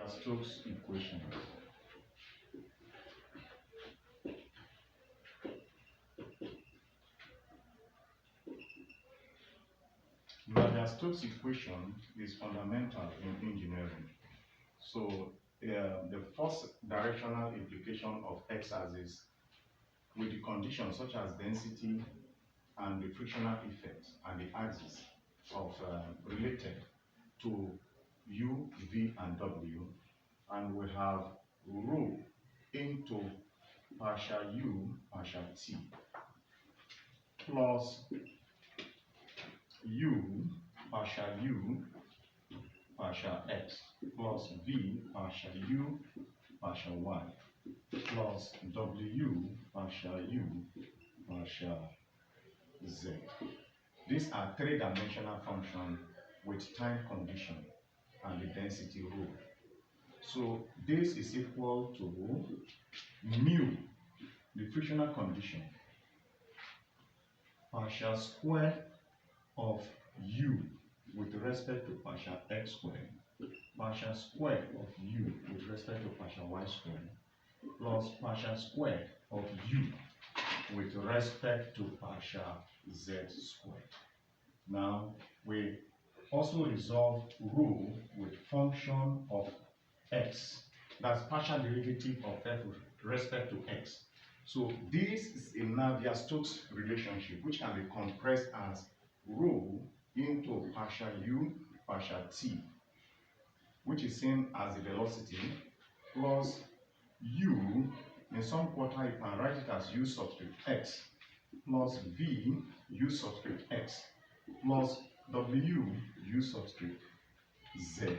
Navier-Stokes equations. Navier-Stokes equation is fundamental in engineering. So the first directional implication of x-axis with the conditions such as density and the frictional effects and the axis of related to u, v, and w, and we have rho into partial u, partial t, plus u, partial x, plus v, partial u, partial y, plus w, partial u, partial z. These are three-dimensional functions with time condition and the density rho. So this is equal to mu, the frictional condition, partial square of u with respect to partial x squared, partial square of u with respect to partial y squared, plus partial square of u with respect to partial z squared. Now we also resolve rho with function of x, that's partial derivative of f with respect to x. So this is a Navier-Stokes relationship which can be compressed as rho into partial u, partial t, which is same as the velocity, plus u, in some quarter you can write it as u subscript x, plus v, u subscript x, plus w, u subscript z.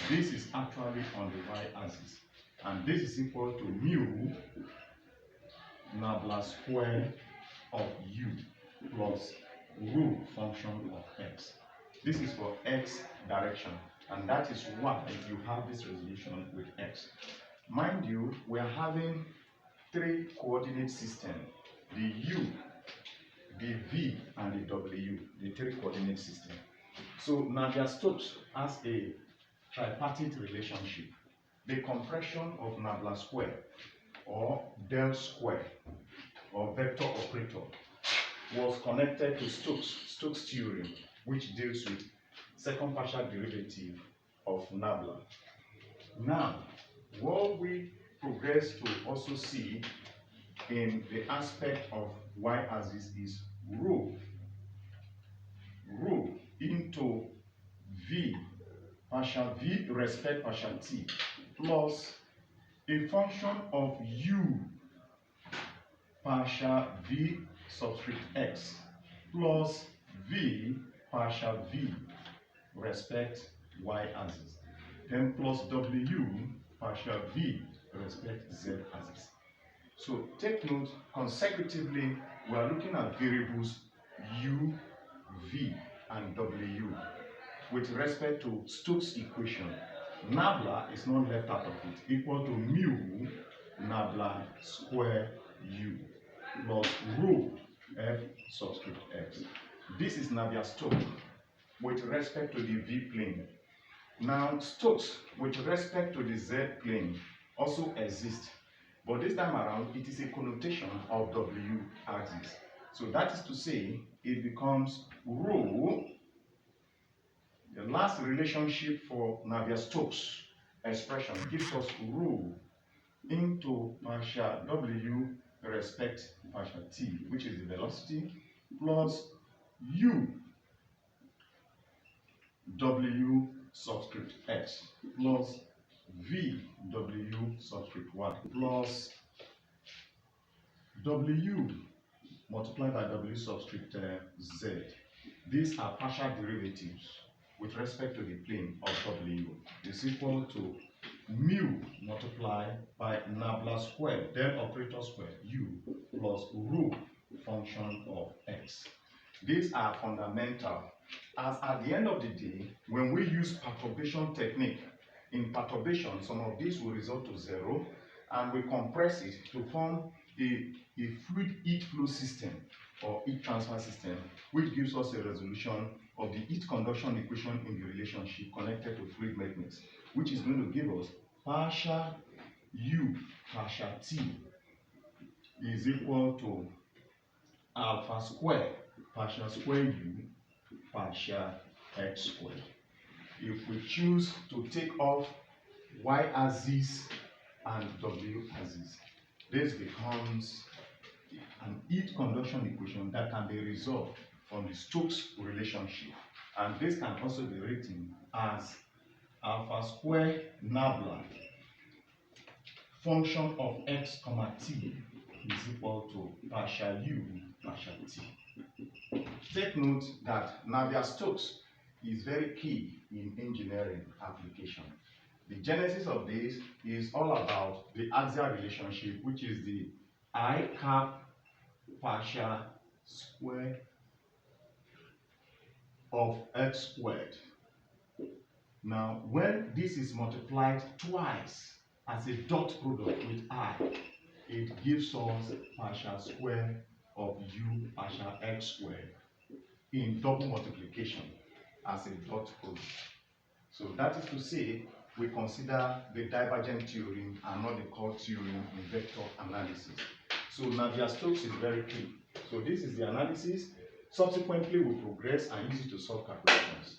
This is actually on the y-axis, and this is equal to mu nabla square of u plus rho function of x. This is for x direction, and that is why you have this resolution with x. Mind you, we are having three coordinate system: the u, the v, and the w, the three coordinate system. So Navier-Stokes has a tripartite relationship. The compression of nabla square or del square or vector operator was connected to Stokes theorem, which deals with second partial derivative of nabla. Now, what we progress to also see in the aspect of y-axis is rho into v, partial v respect partial t, plus a function of u, partial v subscript x, plus v, partial v respect y-axis, then plus w, partial v respect z-axis. So take note, consecutively we are looking at variables u, v, and w with respect to Stokes equation. Nabla is not left out of it, equal to mu nabla square u plus rho f subscript x. This is Navier-Stokes with respect to the v plane. Now Stokes with respect to the z plane also exists, but this time around it is a connotation of w axis. So that is to say, it becomes rho. The last relationship for Navier-Stokes expression gives us rho into partial w respect partial t, which is the velocity, plus u w subscript x, plus v w subscript y, plus w multiplied by w subscript z. These are partial derivatives with respect to the plane of w is equal to mu multiplied by nabla square, del operator square, u, plus rho function of x. These are fundamental, as at the end of the day, when we use perturbation technique, in perturbation, some of these will result to zero, and we compress it to form a fluid heat flow system or heat transfer system, which gives us a resolution of the heat conduction equation in the relationship connected to fluid mechanics. which is going to give us partial u partial t is equal to alpha square partial square u partial x squared. If we choose to take off y-axis and w-axis, this becomes an heat conduction equation that can be resolved from the Stokes relationship, and this can also be written as alpha square nabla function of x comma t is equal to partial u partial t. Take note that Navier-Stokes is very key in engineering application. The genesis of this is all about the axial relationship, which is the I cap partial square of x squared. Now, when this is multiplied twice as a dot product with I, it gives us partial square of u partial x squared in double multiplication as a dot product. So that is to say, we consider the divergent theorem and not the Court theorem in vector analysis. So Navier-Stokes is very key. So this is the analysis. Subsequently, we progress and use it to solve calculations.